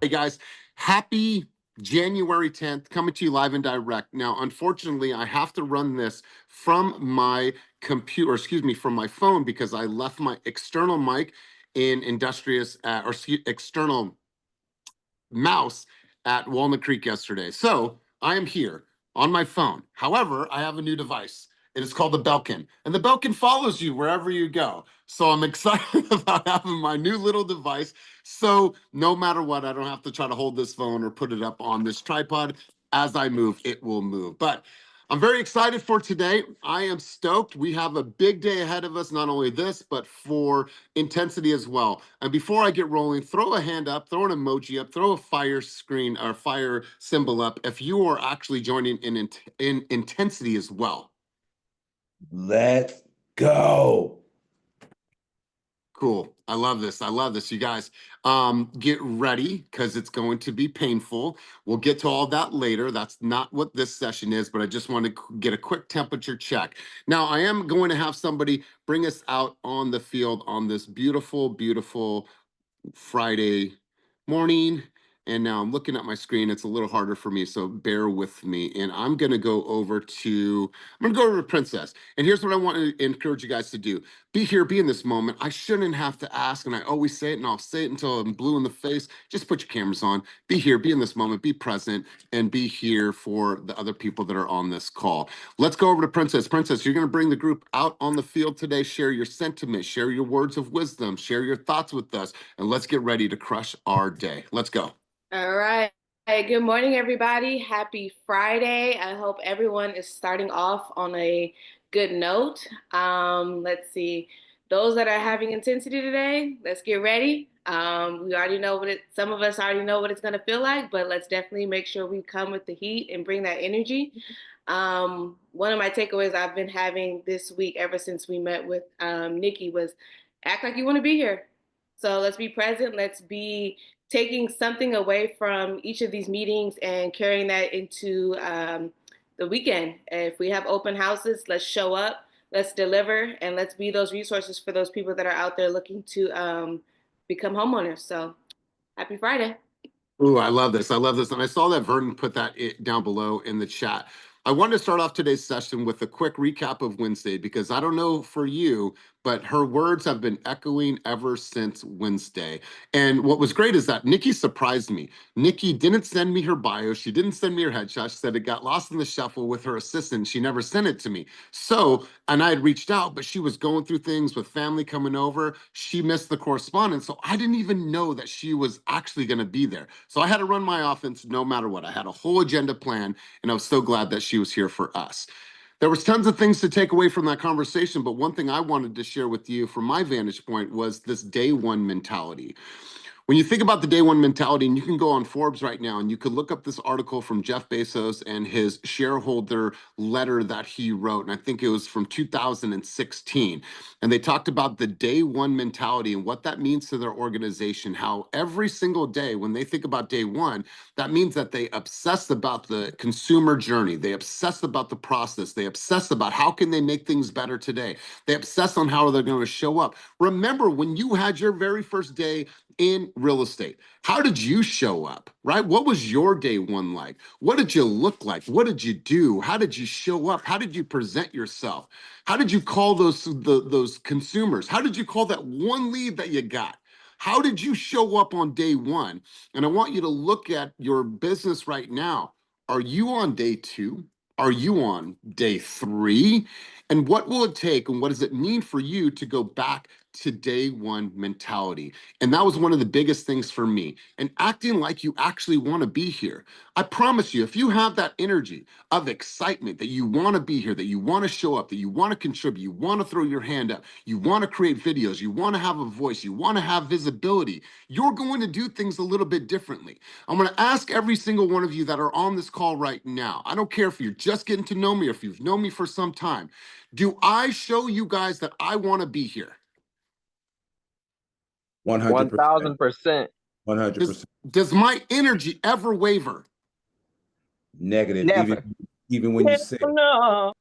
Hey guys, happy January 10th, coming to you live and direct. Now, unfortunately, I have to run this from my computer, from my phone because I left my external mic in external mouse at Walnut Creek yesterday. So I am here on my phone. However, I have a new device. It is called the Belkin, and the Belkin follows you wherever you go. So I'm excited about having my new little device. So no matter what, I don't have to try to hold this phone or put it up on this tripod. As I move, it will move. But I'm very excited for today. I am stoked. We have a big day ahead of us, not only this, but for intensity as well. And before I get rolling, throw a hand up, throw an emoji up, throw a fire screen or fire symbol up if you are actually joining in intensity as well. Let's go. Cool. I love this. I love this. You guys, get ready because it's going to be painful. We'll get to all that later. That's not what this session is, but I just want to get a quick temperature check. Now, I am going to have somebody bring us out on the field on this beautiful, beautiful Friday morning. And now I'm looking at my screen. It's a little harder for me, so bear with me. And I'm going to go over to Princess. And here's what I want to encourage you guys to do. Be here, be in this moment. I shouldn't have to ask, and I always say it, and I'll say it until I'm blue in the face. Just put your cameras on. Be here, be in this moment, be present, and be here for the other people that are on this call. Let's go over to Princess. Princess, you're going to bring the group out on the field today. Share your sentiment, share your words of wisdom, share your thoughts with us, and let's get ready to crush our day. Let's go. All right. Hey, good morning, everybody. Happy Friday. I hope everyone is starting off on a good note. Let's see. Those that are having intensity today, let's get ready. We already know some of us already know what it's going to feel like, but let's definitely make sure we come with the heat and bring that energy. One of my takeaways I've been having this week, ever since we met with Nikki, was act like you want to be here. So let's be present. Let's be taking something away from each of these meetings and carrying that into the weekend. If we have open houses, let's show up, let's deliver, and let's be those resources for those people that are out there looking to become homeowners. So happy Friday. Ooh, I love this. I love this. And I saw that Vernon put that down below in the chat. I wanted to start off today's session with a quick recap of Wednesday because I don't know for you, but her words have been echoing ever since Wednesday. And what was great is that Nikki surprised me. Nikki didn't send me her bio. She didn't send me her headshot. She said it got lost in the shuffle with her assistant. She never sent it to me. So, and I had reached out, but she was going through things with family coming over. She missed the correspondence. So I didn't even know that she was actually going to be there. So I had to run my offense no matter what. I had a whole agenda plan, and I was so glad that she was here for us. There was tons of things to take away from that conversation, but one thing I wanted to share with you from my vantage point was this day one mentality. When you think about the day one mentality, and you can go on Forbes right now and you could look up this article from Jeff Bezos and his shareholder letter that he wrote, and I think it was from 2016. And they talked about the day one mentality and what that means to their organization, how every single day when they think about day one, that means that they obsess about the consumer journey. They obsess about the process. They obsess about how can they make things better today. They obsess on how they're going to show up. Remember when you had your very first day in real estate, how did you show up, right? What was your day one like? What did you look like? What did you do? How did you show up? How did you present yourself? How did you call those consumers? How did you call that one lead that you got? How did you show up on day one? And I want you to look at your business right now. Are you on day two? Are you on day three? And what will it take and what does it mean for you to go back to day one mentality? And that was one of the biggest things for me. And acting like you actually want to be here. I promise you, if you have that energy of excitement that you want to be here, that you want to show up, that you want to contribute, you want to throw your hand up, you want to create videos, you want to have a voice, you want to have visibility, you're going to do things a little bit differently. I'm going to ask every single one of you that are on this call right now. I don't care if you're just getting to know me or if you've known me for some time. Do I show you guys that I want to be here? 100%. 1000%. 100%. Does my energy ever waver? Negative. Never. Even when you say No.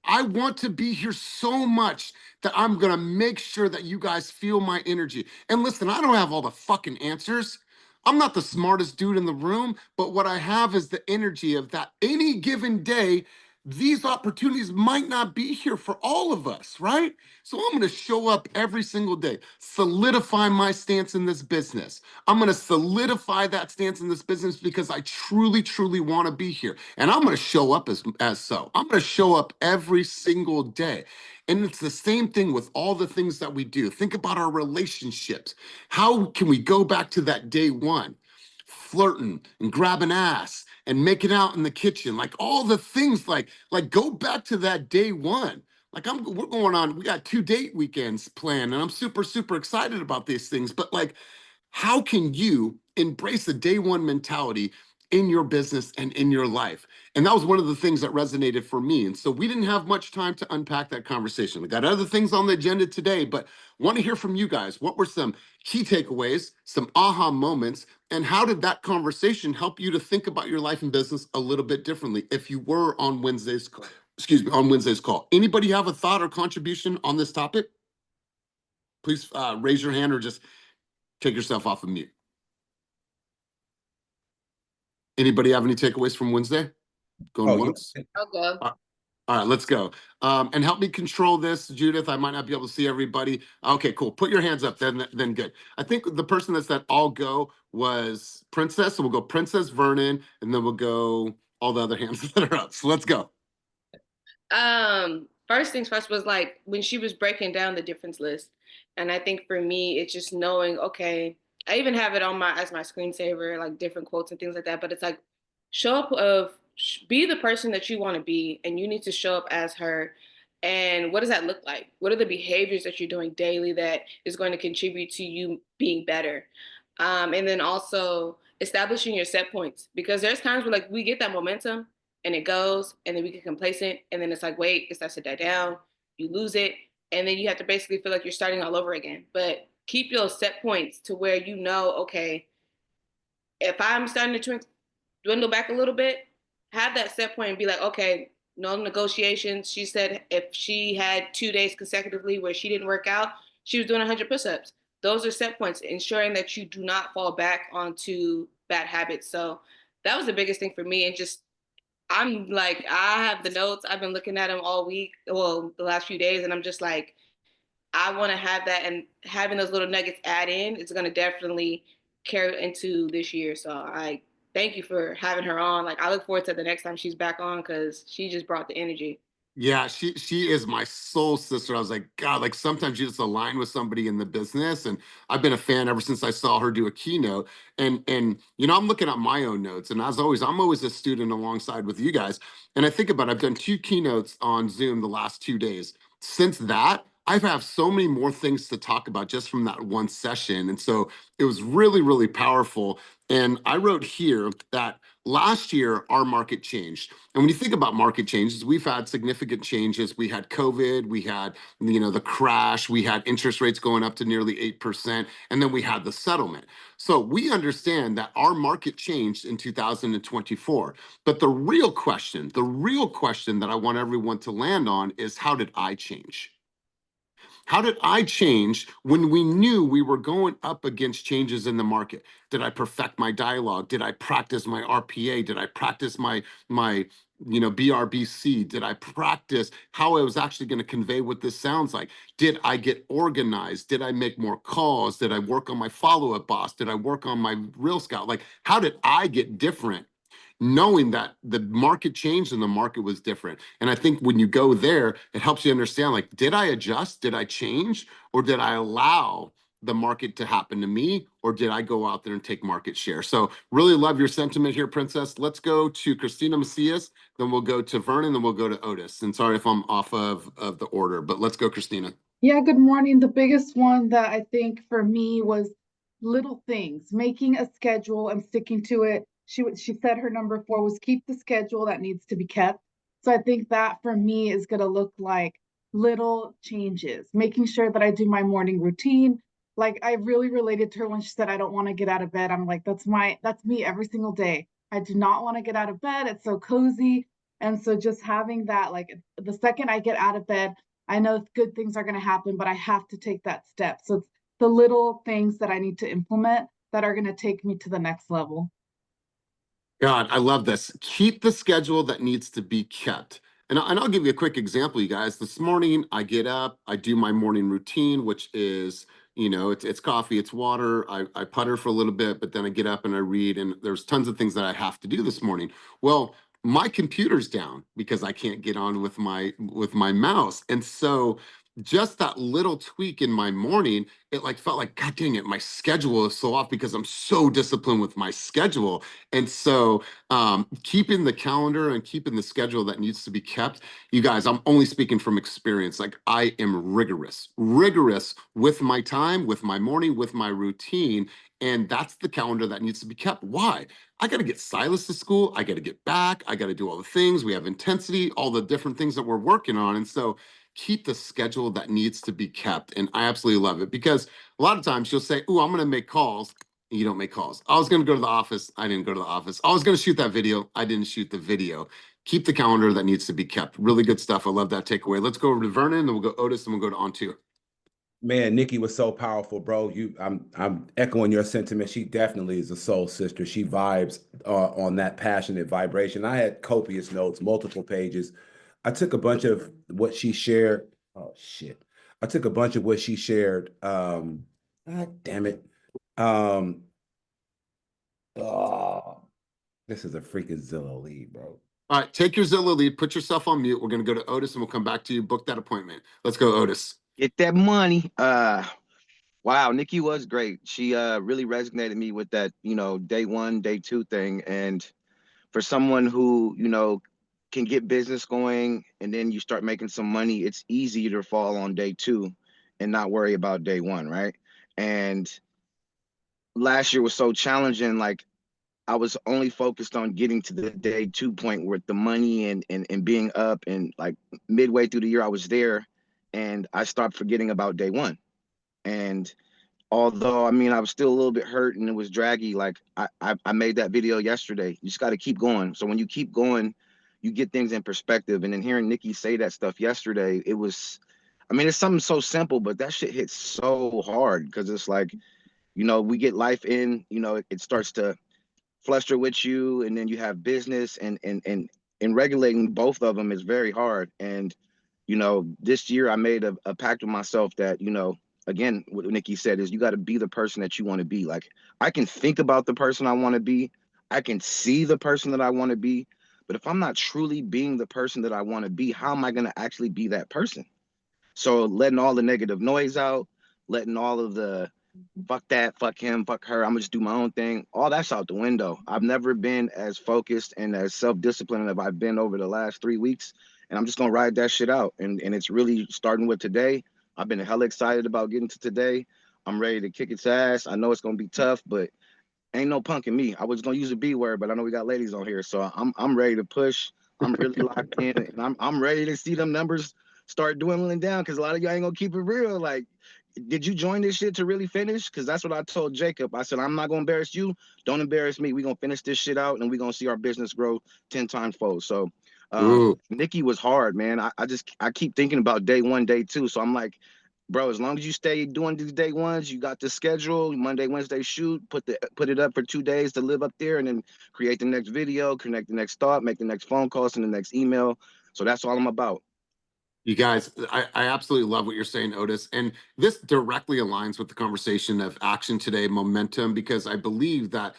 I want to be here so much that I'm going to make sure that you guys feel my energy. And listen, I don't have all the fucking answers. I'm not the smartest dude in the room, but what I have is the energy of that any given day, these opportunities might not be here for all of us, right? So I'm going to show up every single day, solidify my stance in this business. I'm going to solidify that stance in this business because I truly, truly want to be here. And I'm going to show up as so. I'm going to show up every single day. And it's the same thing with all the things that we do. Think about our relationships. How can we go back to that day one? Flirting and grabbing ass and making out in the kitchen, like all the things, like go back to that day one. Like we're going on, we got 2 date weekends planned, and I'm super, super excited about these things. But like, how can you embrace the day one mentality in your business and in your life? And that was one of the things that resonated for me. And so we didn't have much time to unpack that conversation. We got other things on the agenda today, but want to hear from you guys. What were some key takeaways, some aha moments, and how did that conversation help you to think about your life and business a little bit differently if you were on Wednesday's on Wednesday's call? Anybody have a thought or contribution on this topic? Please raise your hand or just take yourself off of mute. Anybody have any takeaways from Wednesday? Going Oh, once? yeah. I'll go. All right, let's go. And help me control this, Judith. I might not be able to see everybody. Okay, cool. Put your hands up, then good. I think the person that said I'll go was Princess. So we'll go Princess, Vernon, and then we'll go all the other hands that are up. So let's go. First things first was like when she was breaking down the difference list. And I think for me, it's just knowing, okay, I even have it on my as my screensaver, like different quotes and things like that. But it's like show up be the person that you want to be, and you need to show up as her. And what does that look like? What are the behaviors that you're doing daily that is going to contribute to you being better? And then also establishing your set points, because there's times where like we get that momentum and it goes, and then we get complacent, and then it's like, wait, it starts to die down, you lose it, and then you have to basically feel like you're starting all over again. But keep your set points to where you know, okay, if I'm starting to dwindle back a little bit, have that set point and be like, okay, no negotiations. She said if she had 2 days consecutively where she didn't work out, she was doing 100 push-ups. Those are set points, ensuring that you do not fall back onto bad habits. So that was the biggest thing for me. And just I'm like, I have the notes. I've been looking at them all week, well, the last few days, and I'm just like, I want to have that, and having those little nuggets add in is going to definitely carry into this year. So I thank you for having her on. Like, I look forward to the next time she's back on because she just brought the energy. Yeah, she is my soul sister. I was like, God, like sometimes you just align with somebody in the business, and I've been a fan ever since I saw her do a keynote. And I'm looking at my own notes, and as always, I'm always a student alongside with you guys. And I think about it, I've done 2 keynotes on Zoom the last 2 days. Since that, I've had so many more things to talk about just from that one session, and so it was really, really powerful. And I wrote here that last year our market changed. And when you think about market changes, we've had significant changes. We had COVID, we had, the crash, we had interest rates going up to nearly 8%, and then we had the settlement. So we understand that our market changed in 2024. But the real question that I want everyone to land on is, how did I change? How did I change when we knew we were going up against changes in the market? Did I perfect my dialogue? Did I practice my RPA? Did I practice my BRBC? Did I practice how I was actually going to convey what this sounds like? Did I get organized? Did I make more calls? Did I work on my follow-up boss? Did I work on my Real Scout? Like, how did I get different, knowing that the market changed and the market was different? And I think when you go there, it helps you understand, like, did I adjust? Did I change? Or did I allow the market to happen to me? Or did I go out there and take market share? So really love your sentiment here, Princess. Let's go to Christina Macias, then we'll go to Vernon, then we'll go to Otis. And sorry if I'm off of the order, but let's go, Christina. Yeah, good morning. The biggest one that I think for me was little things, making a schedule and sticking to it. She said her number 4 was keep the schedule that needs to be kept. So I think that for me is going to look like little changes, making sure that I do my morning routine. Like I really related to her when she said I don't want to get out of bed. I'm like, that's me every single day. I do not want to get out of bed. It's so cozy. And so just having that, like the second I get out of bed, I know good things are going to happen, but I have to take that step. So it's the little things that I need to implement that are going to take me to the next level. God, I love this. Keep the schedule that needs to be kept. And I'll give you a quick example, you guys. This morning, I get up, I do my morning routine, which is, it's coffee, it's water. I putter for a little bit, but then I get up and I read, and there's tons of things that I have to do this morning. Well, my computer's down because I can't get on with my mouse. And so just that little tweak in my morning, it like felt like, God dang it, my schedule is so off because I'm so disciplined with my schedule. And so, keeping the calendar and keeping the schedule that needs to be kept, you guys, I'm only speaking from experience. Like, I am rigorous with my time, with my morning, with my routine. And that's the calendar that needs to be kept. Why? I got to get Silas to school. I got to get back. I got to do all the things. We have intensity, all the different things that we're working on. And so, keep the schedule that needs to be kept. And I absolutely love it because a lot of times you'll say, "Oh, I'm going to make calls." You don't make calls. I was going to go to the office. I didn't go to the office. I was going to shoot that video. I didn't shoot the video. Keep the calendar that needs to be kept. Really good stuff. I love that takeaway. Let's go over to Vernon, then we'll go Otis, and we'll go to On2. Man, Nikki was so powerful, bro. I'm echoing your sentiment. She definitely is a soul sister. She vibes on that passionate vibration. I had copious notes, multiple pages. I took a bunch of what she shared. Oh shit. I took a bunch of what she shared. God damn it. Um, oh, this is a freaking Zillow lead, bro. All right, take your Zillow lead, put yourself on mute. We're going to go to Otis and we'll come back to you. Book that appointment. Let's go, Otis. Get that money. Wow, Nikki was great. She really resonated me with that, day one, day two thing. And for someone who, can get business going and then you start making some money, it's easy to fall on day two and not worry about day one, right? And last year was so challenging. Like, I was only focused on getting to the day two point with the money and being up, and like midway through the year I was there, and I stopped forgetting about day one. And although, I mean, I was still a little bit hurt and it was draggy, like I made that video yesterday. You just got to keep going. So when you keep going, you get things in perspective. And then hearing Nikki say that stuff yesterday, it was, I mean, it's something so simple, but that shit hits so hard because it's like, we get life in, it starts to fluster with you, and then you have business, and regulating both of them is very hard. And this year I made a pact with myself that, again, what Nikki said is you got to be the person that you want to be. Like, I can think about the person I want to be, I can see the person that I want to be, but if I'm not truly being the person that I want to be, how am I going to actually be that person? So letting all the negative noise out, letting all of the fuck that, fuck him, fuck her, I'm gonna just do my own thing, all that's out the window. I've never been as focused and as self-disciplined as I've been over the last 3 weeks. And I'm just gonna ride that shit out. And it's really starting with today. I've been hella excited about getting to today. I'm ready to kick its ass. I know it's gonna be tough, but ain't no punking me. I was gonna use a B word, but I know we got ladies on here, so I'm ready to push. I'm really locked in, and I'm ready to see them numbers start dwindling down because a lot of y'all ain't gonna keep it real. Like, did you join this shit to really finish? Because that's what I told Jacob. I said, I'm not gonna embarrass you. Don't embarrass me. We're gonna finish this shit out, and we're gonna see our business grow 10 times fold. So Ooh, Nikki was hard, man. I keep thinking about day one, day two. So I'm like, bro, as long as you stay doing these day ones, you got the schedule, Monday, Wednesday shoot, put it up for 2 days to live up there, and then create the next video, connect the next thought, make the next phone call, send the next email. So that's all I'm about. you guys, I absolutely love what you're saying, Otis. And this directly aligns with the conversation of action today, momentum, because I believe that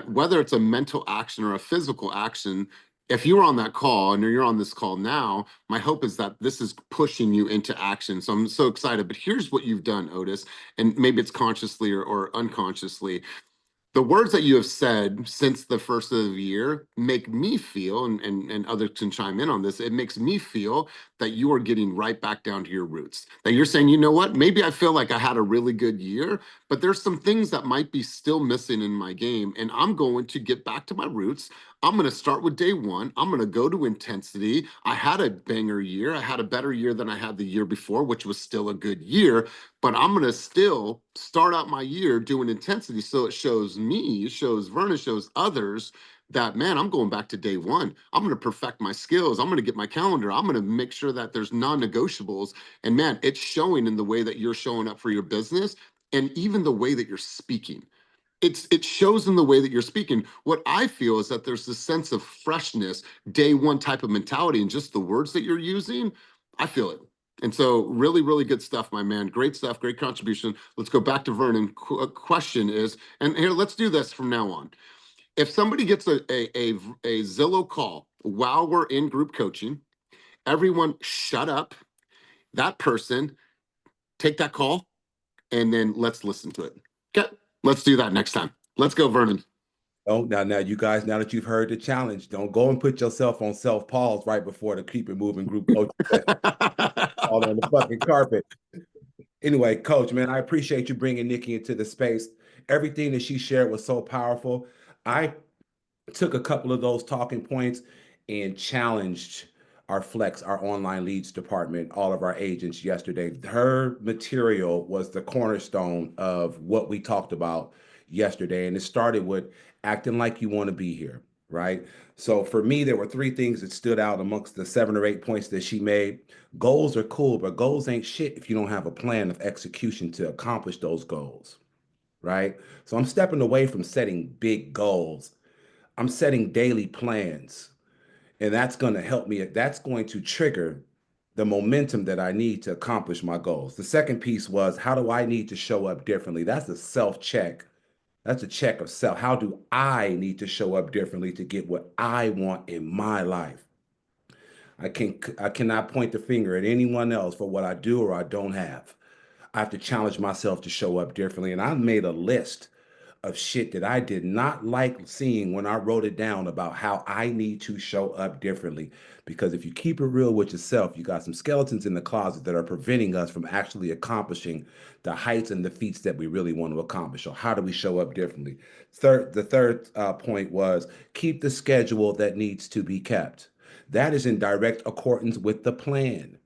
whether it's a mental action or a physical action, if you were on that call and you're on this call now, my hope is that this is pushing you into action. So I'm so excited. But here's what you've done, Otis, and maybe it's consciously or unconsciously. The words that you have said since the first of the year make me feel, and others can chime in on this, it makes me feel that you are getting right back down to your roots. That you're saying, you know what, maybe I feel like I had a really good year, but there's some things that might be still missing in my game. And I'm going to get back to my roots. I'm going to start with day one. I'm going to go to intensity. I had a banger year. I had a better year than I had the year before, which was still a good year, but I'm going to still start out my year doing intensity. So it shows me, it shows Vernon, shows others that, man, I'm going back to day one. I'm going to perfect my skills. I'm going to get my calendar. I'm going to make sure that there's non-negotiables. And man, it's showing in the way that you're showing up for your business and even the way that you're speaking. it shows in the way that you're speaking. What I feel is that there's this sense of freshness, day one type of mentality, and just the words that you're using. I feel it. And so, really, really good stuff, my man. Great stuff, great contribution. Let's go back to Vernon. Question is, and here, let's do this from now on. If somebody gets a Zillow call while we're in group coaching, everyone shut up. That person, take that call, and then let's listen to it. Okay, let's do that next time. Let's go, Vernon. Oh, now, you guys, now that you've heard the challenge, don't go and put yourself on self pause right before the keep it moving group coach all on the fucking carpet. Anyway, coach, man, I appreciate you bringing Nikki into the space. Everything that she shared was so powerful. I took a couple of those talking points and challenged our Flex, our online leads department, all of our agents yesterday. Her material was the cornerstone of what we talked about yesterday. And it started with acting like you want to be here, right? So for me, there were three things that stood out amongst the 7 or 8 points that she made. Goals are cool, but goals ain't shit if you don't have a plan of execution to accomplish those goals, right? So I'm stepping away from setting big goals. I'm setting daily plans, and that's going to help me. That's going to trigger the momentum that I need to accomplish my goals. The second piece was, how do I need to show up differently? That's a self check. That's a check of self. How do I need to show up differently to get what I want in my life? I cannot point the finger at anyone else for what I do or I don't have. I have to challenge myself to show up differently. And I made a list of shit that I did not like seeing when I wrote it down about how I need to show up differently. Because if you keep it real with yourself, you got some skeletons in the closet that are preventing us from actually accomplishing the heights and the feats that we really want to accomplish. So how do we show up differently? The third point was keep the schedule that needs to be kept. That is in direct accordance with the plan,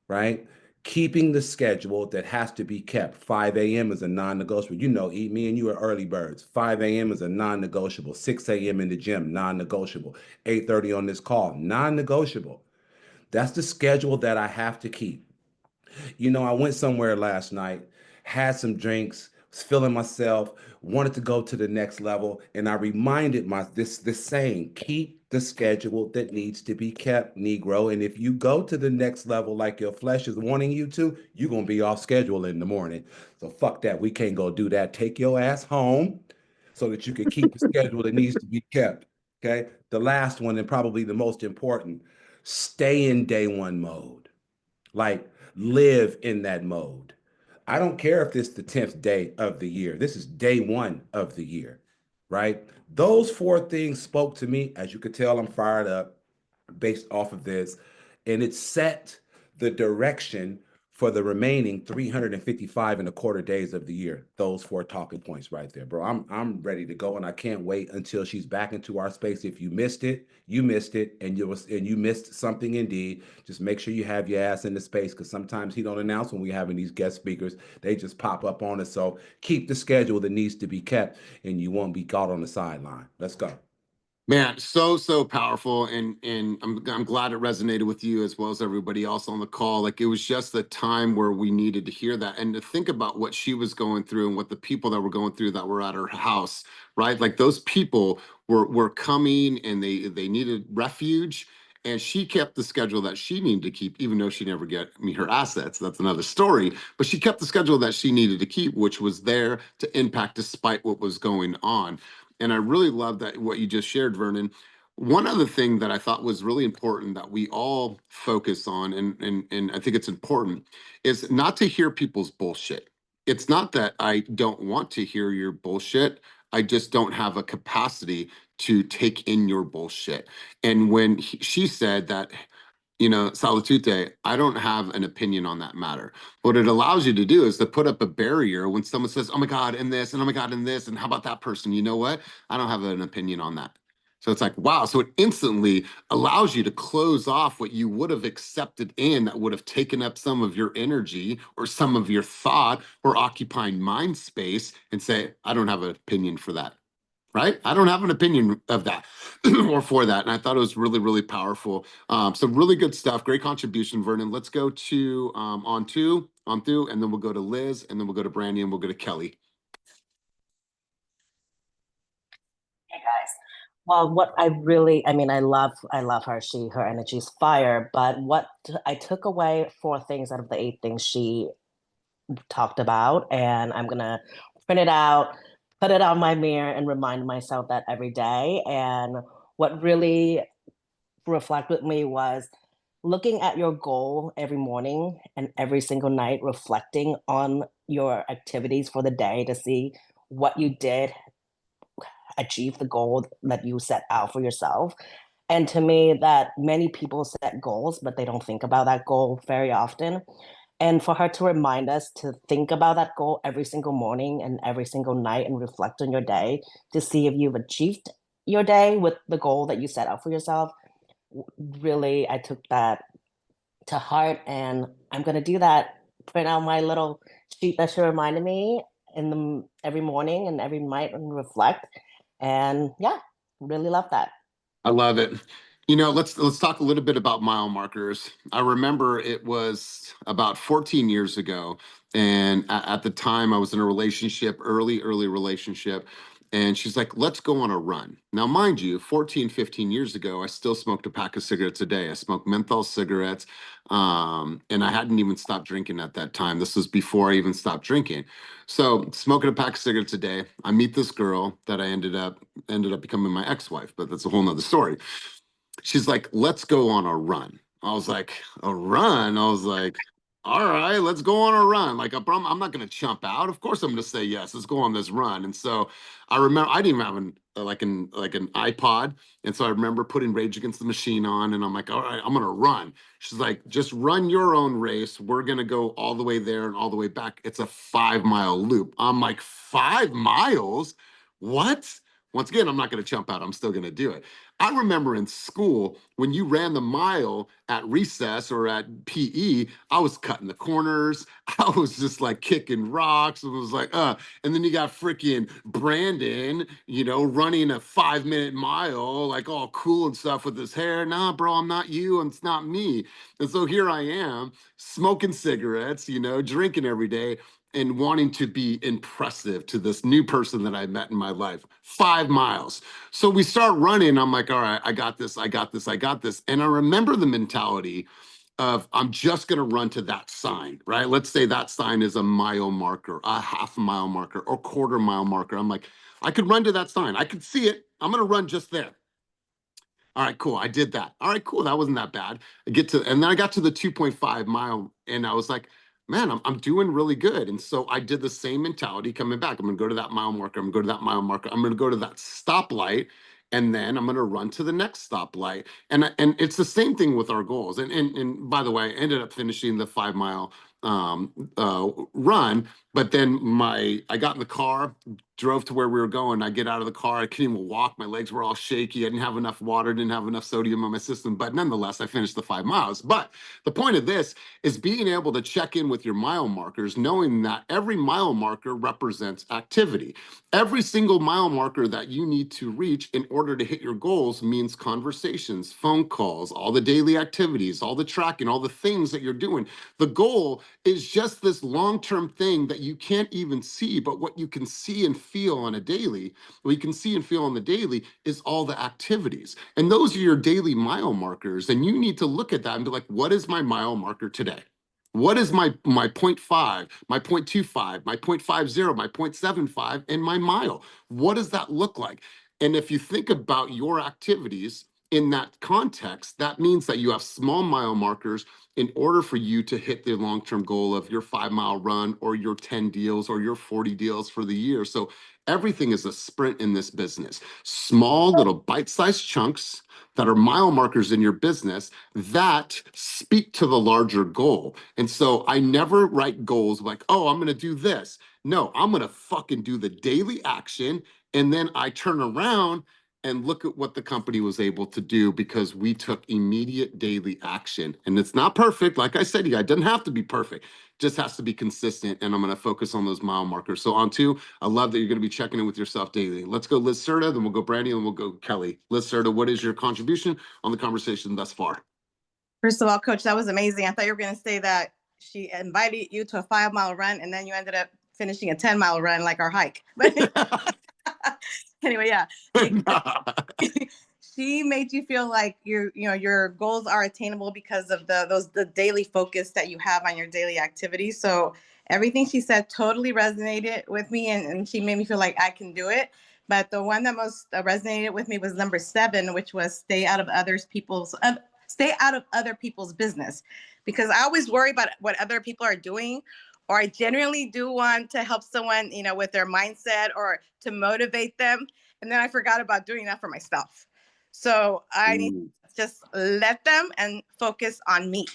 right? Keeping the schedule that has to be kept. 5 a.m. is a non-negotiable. You know, me and you are early birds. 5 a.m. is a non-negotiable. 6 a.m. in the gym, non-negotiable. 8:30 on this call, non-negotiable. That's the schedule that I have to keep. You know, I went somewhere last night, had some drinks, was feeling myself, wanted to go to the next level, and I reminded this saying, keep the schedule that needs to be kept, Negro. And if you go to the next level like your flesh is wanting you to, you're gonna be off schedule in the morning. So fuck that. We can't go do that. Take your ass home so that you can keep the schedule that needs to be kept. Okay. The last one, and probably the most important, stay in day one mode. Like, live in that mode. I don't care if this is the 10th day of the year. This is day one of the year, right? Those four things spoke to me. As you could tell, I'm fired up based off of this. And it set the direction for the remaining 355 and a quarter days of the year. Those four talking points right there, bro. I'm ready to go, and I can't wait until she's back into our space. If you missed it, you missed it, and you missed something indeed. Just make sure you have your ass in the space, because sometimes he don't announce when we're having these guest speakers. They just pop up on us. So keep the schedule that needs to be kept, and you won't be caught on the sideline. Let's go. Man, so powerful, and I'm glad it resonated with you as well as everybody else on the call. Like, it was just the time where we needed to hear that and to think about what she was going through and what the people that were going through that were at her house, right? Like, those people were coming and they needed refuge, and she kept the schedule that she needed to keep, even though she never get her assets. That's another story. But she kept the schedule that she needed to keep, which was there to impact despite what was going on. And I really love that what you just shared, Vernon. One other thing that I thought was really important that we all focus on, and I think it's important, is not to hear people's bullshit. It's not that I don't want to hear your bullshit. I just don't have a capacity to take in your bullshit. And when she said that, Salutute, I don't have an opinion on that matter. What it allows you to do is to put up a barrier when someone says, oh my God, and this, and oh my God, and this, and how about that person? You know what? I don't have an opinion on that. So it's like, wow. So it instantly allows you to close off what you would have accepted in that would have taken up some of your energy or some of your thought or occupying mind space and say, I don't have an opinion for that. Right? I don't have an opinion of that or for that. And I thought it was really, really powerful. So really good stuff. Great contribution, Vernon. Let's go to on through, and then we'll go to Liz, and then we'll go to Brandy, and we'll go to Kelly. Well, I mean, I love her. Her energy's fire. But what I took away 4 things out of the 8 things she talked about, and I'm gonna print it out, put it on my mirror, and remind myself that every day. And what really reflected with me was looking at your goal every morning and every single night, reflecting on your activities for the day to see what you did achieve the goal that you set out for yourself. And to me, that many people set goals, but they don't think about that goal very often. And for her to remind us to think about that goal every single morning and every single night and reflect on your day to see if you've achieved your day with the goal that you set out for yourself. Really, I took that to heart, and I'm going to do that. Print out my little sheet that she reminded me every morning and every night and reflect. And yeah, really love that. I love it. Let's talk a little bit about mile markers. I remember it was about 14 years ago, and at the time I was in a relationship, early relationship, and she's like, "Let's go on a run." Now, mind you, 14, 15 years ago, I still smoked a pack of cigarettes a day. I smoked menthol cigarettes, and I hadn't even stopped drinking at that time. This was before I even stopped drinking. So, smoking a pack of cigarettes a day, I meet this girl that I ended up becoming my ex-wife, but that's a whole nother story. She's like, "Let's go on a run." I was like, "A run?" I was like, "All right, let's go on a run." Like, I'm not going to chump out. Of course, I'm going to say yes. Let's go on this run. And so I remember I didn't even have an iPod, and so I remember putting Rage Against the Machine on, and I'm like, "All right, I'm going to run." She's like, "Just run your own race. We're going to go all the way there and all the way back. It's a 5 mile loop." I'm like, 5 miles? What? Once again, I'm not going to chump out. I'm still going to do it. I remember in school when you ran the mile at recess or at PE, I was cutting the corners. I was just like kicking rocks. It was like, and then you got freaking Brandon, running a 5 minute mile, like all cool and stuff with his hair. Nah, bro, I'm not you, and it's not me. And so here I am smoking cigarettes, drinking every day and wanting to be impressive to this new person that I met in my life. 5 miles. So we start running. I'm like, all right, I got this, I got this, I got this. And I remember the mentality of I'm just going to run to that sign, right? Let's say that sign is a mile marker, a half-mile marker, or quarter-mile marker. I'm like, I could run to that sign. I could see it. I'm going to run just there. All right, cool. I did that. All right, cool. That wasn't that bad. And then I got to the 2.5 mile, and I was like, man, I'm doing really good. And so I did the same mentality coming back. I'm going to go to that mile marker. I'm going to go to that mile marker. I'm going to go to that stoplight. And then I'm going to run to the next stoplight. And it's the same thing with our goals. And by the way, I ended up finishing the 5 mile run. But then I got in the car, drove to where we were going. I get out of the car. I couldn't even walk. My legs were all shaky. I didn't have enough water, didn't have enough sodium in my system. But nonetheless, I finished the 5 miles. But the point of this is being able to check in with your mile markers, knowing that every mile marker represents activity. Every single mile marker that you need to reach in order to hit your goals means conversations, phone calls, all the daily activities, all the tracking, all the things that you're doing. The goal is just this long-term thing that you can't even see, but what you can see and feel on a daily, what you can see and feel on the daily is all the activities. And those are your daily mile markers. And you need to look at that and be like, what is my mile marker today? What is my 0.5, my 0.25, my 0.50, my 0.75, and my mile? What does that look like? And if you think about your activities in that context, that means that you have small mile markers in order for you to hit the long-term goal of your 5 mile run or your 10 deals or your 40 deals for the year. So everything is a sprint in this business. Small little bite-sized chunks that are mile markers in your business that speak to the larger goal. And so I never write goals like, oh, I'm going to do this. No, I'm going to fucking do the daily action. And then I turn around and look at what the company was able to do because we took immediate daily action. And it's not perfect. Like I said, it doesn't have to be perfect. It just has to be consistent. And I'm going to focus on those mile markers. So on two, I love that you're going to be checking in with yourself daily. Let's go Liz Serta, then we'll go Brandy, and we'll go Kelly. Liz Serta, what is your contribution on the conversation thus far? First of all, Coach, that was amazing. I thought you were going to say that she invited you to a 5 mile run and then you ended up finishing a 10 mile run like our hike. But Anyway, yeah. She made you feel like your goals are attainable because of the daily focus that you have on your daily activities. So everything she said totally resonated with me, and she made me feel like I can do it. But the one that most resonated with me was number 7, which was stay out of other people's business, because I always worry about what other people are doing, or I genuinely do want to help someone, with their mindset or to motivate them. And then I forgot about doing that for myself. So I need to just let them and focus on me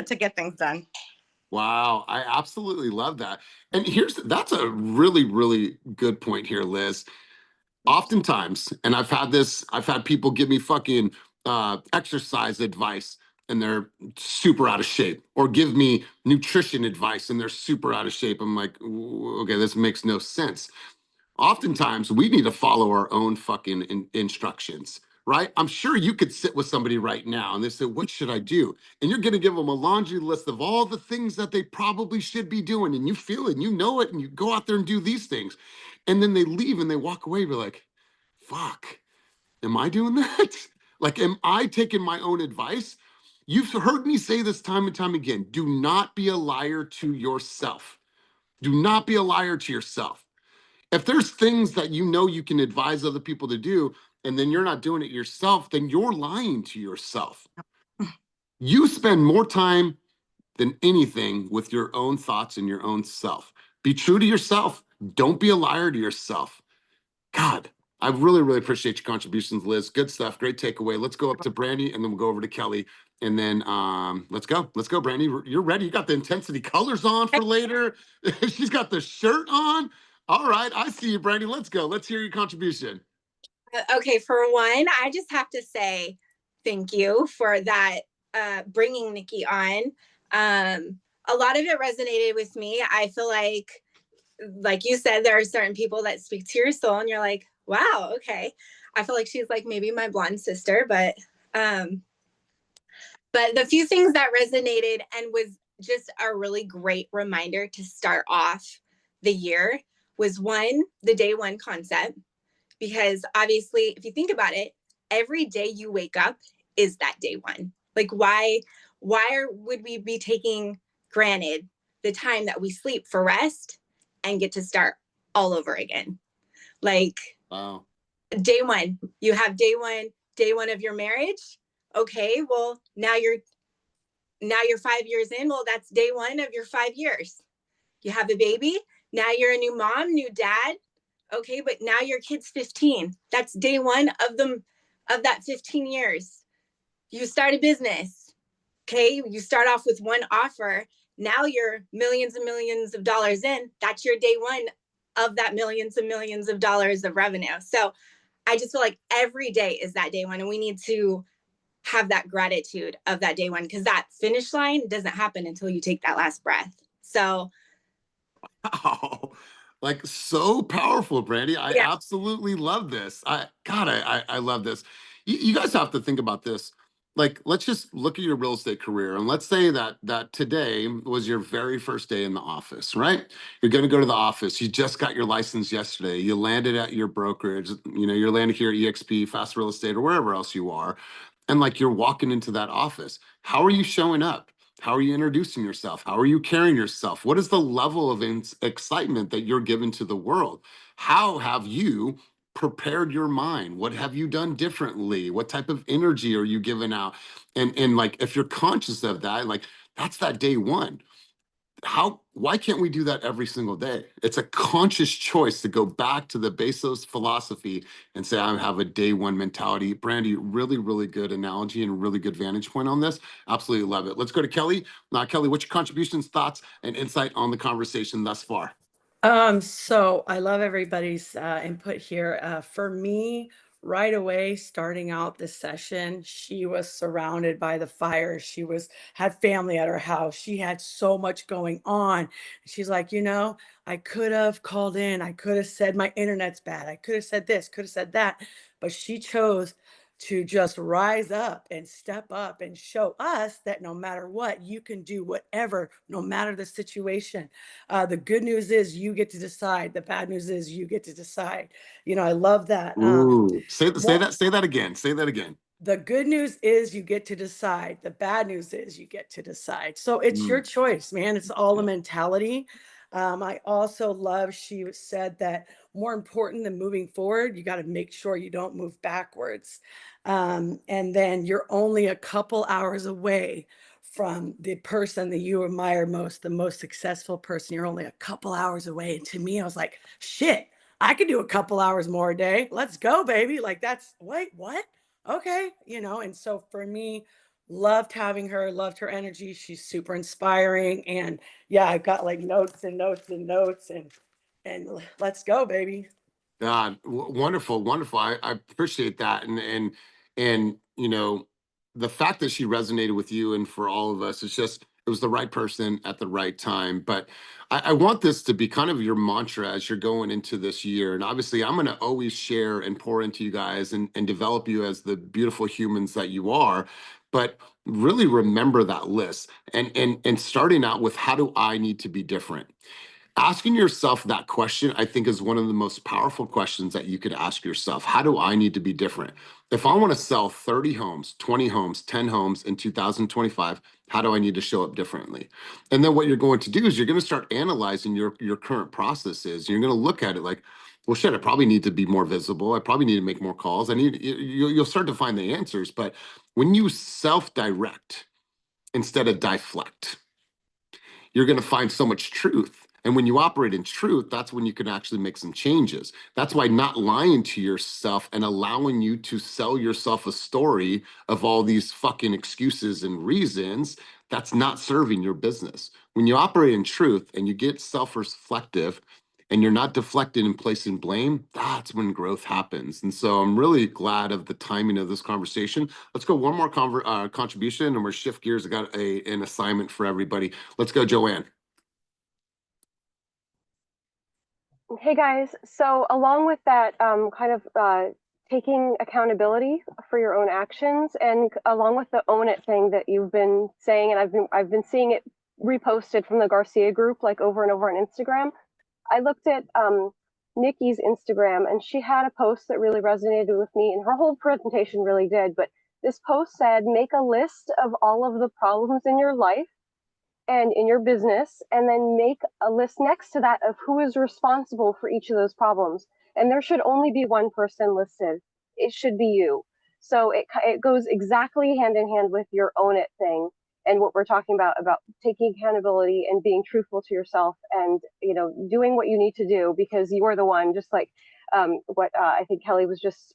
to get things done. Wow, I absolutely love that. And that's a really, really good point here, Liz. Oftentimes, and I've had people give me fucking exercise advice and they're super out of shape, or give me nutrition advice and they're super out of shape. I'm like, okay, this makes no sense. Oftentimes we need to follow our own fucking instructions, right? I'm sure you could sit with somebody right now and they say, what should I do? And you're going to give them a laundry list of all the things that they probably should be doing, and you feel it and you know it, and you go out there and do these things, and then they leave and they walk away. You're like, fuck, am I doing that? Like, am I taking my own advice? You've heard me say this time and time again. Do not be a liar to yourself. Do not be a liar to yourself. If there's things that you know you can advise other people to do, and then you're not doing it yourself, then you're lying to yourself. You spend more time than anything with your own thoughts and your own self. Be true to yourself. Don't be a liar to yourself. God, I really, really appreciate your contributions, Liz. Good stuff. Great takeaway. Let's go up to Brandy, and then we'll go over to Kelly. And then let's go. Let's go, Brandy. You're ready. You got the intensity colors on for later. She's got the shirt on. All right. I see you, Brandy. Let's go. Let's hear your contribution. Okay, for one, I just have to say thank you for that, bringing Nikki on. A lot of it resonated with me. I feel like you said, there are certain people that speak to your soul, and you're like, wow, okay. I feel like she's like maybe my blonde sister, but the few things that resonated and was just a really great reminder to start off the year was, one, the day one concept. Because obviously, if you think about it, every day you wake up is that day one. Like, would we be taking granted the time that we sleep for rest and get to start all over again? Like, Wow. Day one, you have day one of your marriage. Okay, well, now you're 5 years in. Well, that's day one of your 5 years. You have a baby. Now you're a new mom, new dad. Okay, but now your kid's 15. That's day one of that 15 years. You start a business. Okay, you start off with one offer. Now you're millions and millions of dollars in. That's your day one of that millions and millions of dollars of revenue. So I just feel like every day is that day one, and we need to have that gratitude of that day one, because that finish line doesn't happen until you take that last breath. So Wow. Like, so powerful, Brandy. I yeah. absolutely love this. I love this. You guys have to think about this. Like, let's just look at your real estate career, and let's say that today was your very first day in the office, right? You're going to go to the office. You just got your license yesterday. You landed at your brokerage. You're landing here at EXP, Fast Real Estate, or wherever else you are. And like, you're walking into that office. How are you showing up? How are you introducing yourself? How are you carrying yourself? What is the level of excitement that you're giving to the world? How have you prepared your mind? What have you done differently? What type of energy are you giving out? And like, if you're conscious of that, like, that's that day one. Why can't we do that every single day? It's a conscious choice to go back to the Bezos philosophy and say, I have a day one mentality. Brandy, really, really good analogy and really good vantage point on this. Absolutely love it. Let's go to Kelly. Kelly, what's your contributions, thoughts, and insight on the conversation thus far? So I love everybody's input here. For me, right away, starting out this session, she was surrounded by the fire. Had family at her house. She had so much going on. She's like, I could have called in. I could have said my internet's bad. I could have said this, could have said that, but she chose to just rise up and step up and show us that no matter what, you can do whatever, no matter the situation. The good news is you get to decide. The bad news is you get to decide. I love that. Ooh, say that again. Say that again. The good news is you get to decide. The bad news is you get to decide. So it's your Mm. choice, man. It's all a mentality. I also love she said that more important than moving forward, you got to make sure you don't move backwards. And then you're only a couple hours away from the person that you admire most, the most successful person. You're only a couple hours away. And to me, I was like, shit, I could do a couple hours more a day. Let's go, baby. Like, wait, what? Okay, and so for me, loved having her, loved her energy. She's super inspiring. And yeah, I've got like notes and notes and notes and let's go, baby. Wonderful, wonderful. I appreciate that, and the fact that she resonated with you and for all of us, it's just it was the right person at the right time. But I want this to be kind of your mantra as you're going into this year. And obviously, I'm going to always share and pour into you guys and develop you as the beautiful humans that you are. But really remember that list and starting out with how do I need to be different? Asking yourself that question, I think, is one of the most powerful questions that you could ask yourself. How do I need to be different? If I want to sell 30 homes, 20 homes, 10 homes in 2025, how do I need to show up differently? And then what you're going to do is you're going to start analyzing your current processes. You're going to look at it like, well, shit, I probably need to be more visible. I probably need to make more calls. You'll start to find the answers. But when you self-direct instead of deflect, you're going to find so much truth. And when you operate in truth, that's when you can actually make some changes. That's why not lying to yourself and allowing you to sell yourself a story of all these fucking excuses and reasons, that's not serving your business. When you operate in truth and you get self-reflective and you're not deflecting and placing blame, that's when growth happens. And so I'm really glad of the timing of this conversation. Let's go one more contribution and we're shift gears. I got an assignment for everybody. Let's go, Joanne. Hey guys, so along with that taking accountability for your own actions, and along with the own it thing that you've been saying, and I've been seeing it reposted from the Garcia group like over and over on Instagram. I looked at Nikki's Instagram, and she had a post that really resonated with me, and her whole presentation really did. But this post said, make a list of all of the problems in your life and in your business, and then make a list next to that of who is responsible for each of those problems. And there should only be one person listed. It should be you. So it goes exactly hand in hand with your own it thing and what we're talking about taking accountability and being truthful to yourself, and doing what you need to do because you are the one. Just like what I think Kelly was just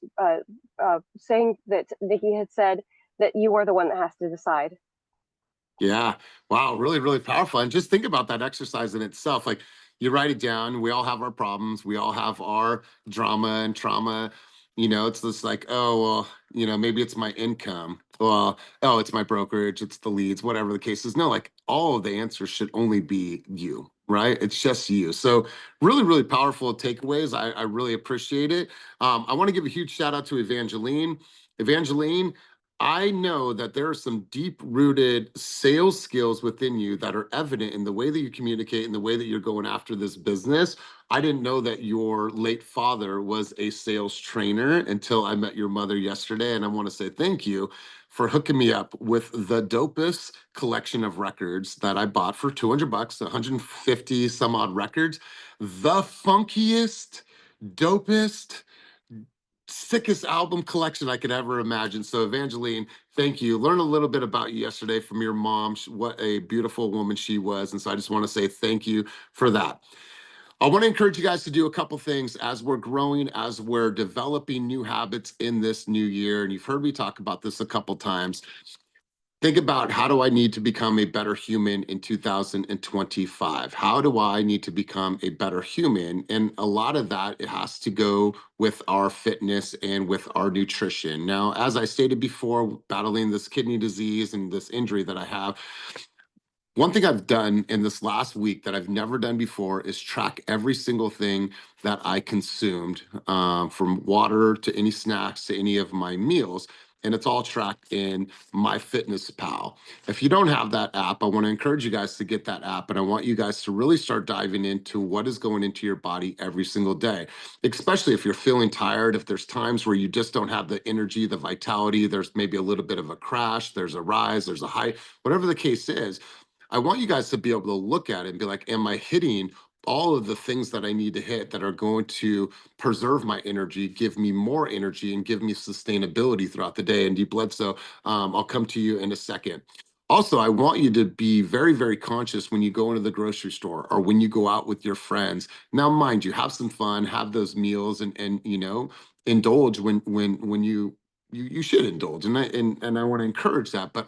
saying, that Nikki had said, that you are the one that has to decide. Yeah. Wow. Really, really powerful. And just think about that exercise in itself. Like you write it down. We all have our problems. We all have our drama and trauma. It's just like, oh, well, maybe it's my income. Well, oh, it's my brokerage. It's the leads, whatever the case is. No, like all of the answers should only be you, right? It's just you. So really, really powerful takeaways. I really appreciate it. I want to give a huge shout out to Evangeline. Evangeline, I know that there are some deep-rooted sales skills within you that are evident in the way that you communicate and the way that you're going after this business. I didn't know that your late father was a sales trainer until I met your mother yesterday, and I want to say thank you for hooking me up with the dopest collection of records that I bought for $200, 150 some odd records. The funkiest, dopest, sickest album collection I could ever imagine. So Evangeline, thank you. Learned a little bit about you yesterday from your mom, what a beautiful woman she was. And so I just want to say thank you for that. I want to encourage you guys to do a couple things as we're growing, as we're developing new habits in this new year. And you've heard me talk about this a couple times. Think about, how do I need to become a better human in 2025? How do I need to become a better human? And a lot of that, it has to go with our fitness and with our nutrition. Now, as I stated before, battling this kidney disease and this injury that I have, One thing I've done in this last week that I've never done before is track every single thing that I consumed, from water to any snacks to any of my meals. And it's all tracked in MyFitnessPal. If you don't have that app, I want to encourage you guys to get that app. And I want you guys to really start diving into what is going into your body every single day, especially if you're feeling tired, if there's times where you just don't have the energy, the vitality, there's maybe a little bit of a crash, there's a rise, there's a high, whatever the case is. I want you guys to be able to look at it and be like, am I hitting all of the things that I need to hit that are going to preserve my energy, give me more energy, and give me sustainability throughout the day? And Deep Bledsoe, I'll come to you in a second. Also, I want you to be very, very conscious when you go into the grocery store or when you go out with your friends. Now, mind you, have some fun, have those meals, and indulge when you should indulge, and I want to encourage that. But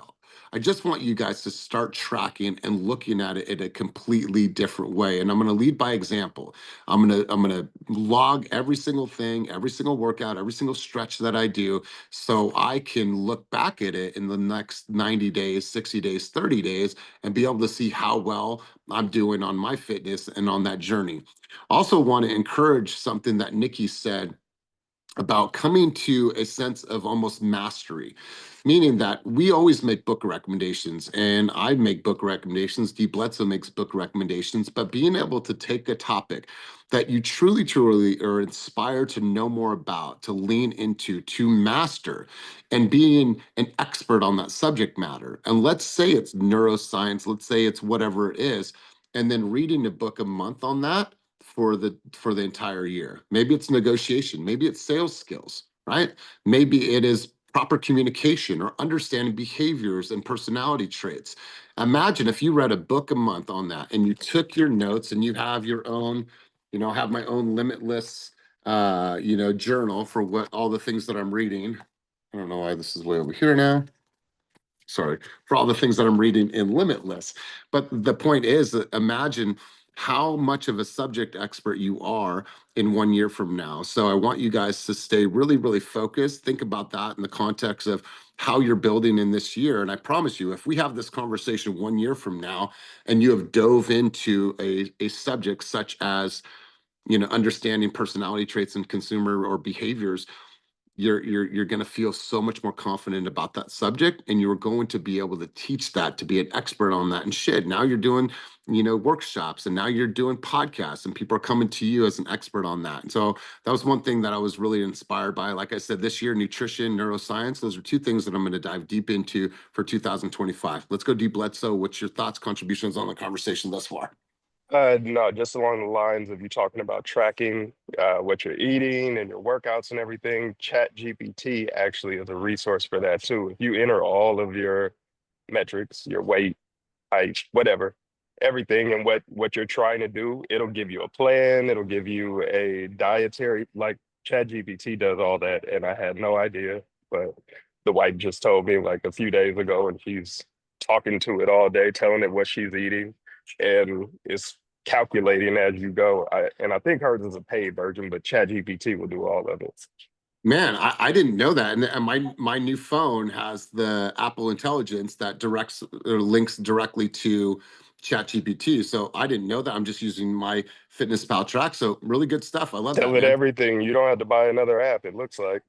I just want you guys to start tracking and looking at it in a completely different way. And I'm going to lead by example. I'm going to log every single thing, every single workout, every single stretch that I do, so I can look back at it in the next 90 days, 60 days, 30 days, and be able to see how well I'm doing on my fitness and on that journey. Also want to encourage something that Nikki said about coming to a sense of almost mastery, meaning that we always make book recommendations, and I make book recommendations. Dee Bledsoe makes book recommendations, but being able to take a topic that you truly, truly are inspired to know more about, to lean into, to master, and being an expert on that subject matter. And let's say it's neuroscience, let's say it's whatever it is, and then reading a book a month on that for the entire year. Maybe it's negotiation, maybe it's sales skills, right? Maybe it is proper communication or understanding behaviors and personality traits. Imagine if you read a book a month on that and you took your notes and you have your own, have my own limitless journal for what all the things that I'm reading. I don't know why this is way over here now. Sorry, for all the things that I'm reading in Limitless. But the point is that imagine how much of a subject expert you are in 1 year from now. So I want you guys to stay really, really focused. Think about that in the context of how you're building in this year. And I promise you, if we have this conversation 1 year from now and you have dove into a subject such as, understanding personality traits and consumer or behaviors, you're going to feel so much more confident about that subject, and you're going to be able to teach that, to be an expert on that. And shit, now you're doing workshops, and now you're doing podcasts, and people are coming to you as an expert on that. And so that was one thing that I was really inspired by. Like I said, this year, nutrition, neuroscience, those are two things that I'm going to dive deep into for 2025. Let's go deep. Bledsoe, what's your thoughts, contributions on the conversation thus far? No, just along the lines of you talking about tracking what you're eating and your workouts and everything. Chat GPT actually is a resource for that too. If you enter all of your metrics, your weight, height, whatever, everything, and what you're trying to do, it'll give you a plan, it'll give you a dietary, like Chat GPT does all that, and I had no idea. But the wife just told me like a few days ago, and she's talking to it all day, telling it what she's eating, and it's calculating as you go. I think hers is a paid version, but Chat GPT will do all of it. Man, I didn't know that. And my new phone has the Apple Intelligence that directs or links directly to ChatGPT. So I didn't know that. I'm just using my Fitness Pal track. So really good stuff. I love that, Tell it man. everything. You don't have to buy another app, it looks like.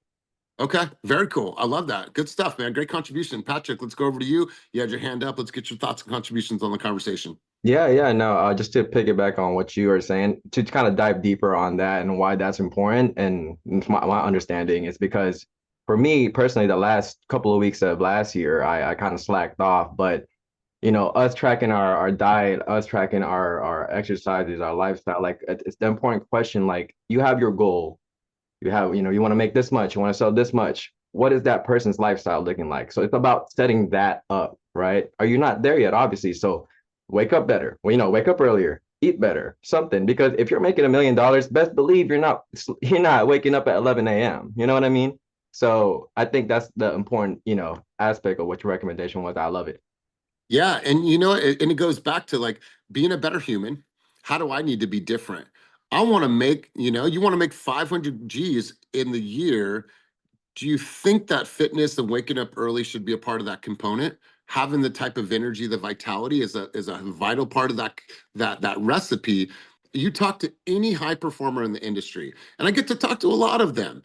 Okay, very cool. I love that. Good stuff, man. Great contribution. Patrick, let's go over to you. You had your hand up. Let's get your thoughts and contributions on the conversation. Yeah, no, just to piggyback on what you were saying, to kind of dive deeper on that and why that's important, and my understanding is because for me personally, the last couple of weeks of last year, I kind of slacked off, but us tracking our diet, us tracking our exercises, our lifestyle, like it's the important question, like you have your goal, you have, you want to make this much, you want to sell this much. What is that person's lifestyle looking like? So it's about setting that up, right? Are you not there yet? Obviously. So wake up better. Well, wake up earlier, eat better, something. Because if you're making $1 million, best believe you're not waking up at 11 a.m. You know what I mean? So I think that's the important, aspect of what your recommendation was. I love it. Yeah, and and it goes back to like being a better human. How do I need to be different? I want to make, you want to make 500 G's in the year. Do you think that fitness and waking up early should be a part of that component? having the type of energy, the vitality is a vital part of that recipe. You talk to any high performer in the industry, and I get to talk to a lot of them.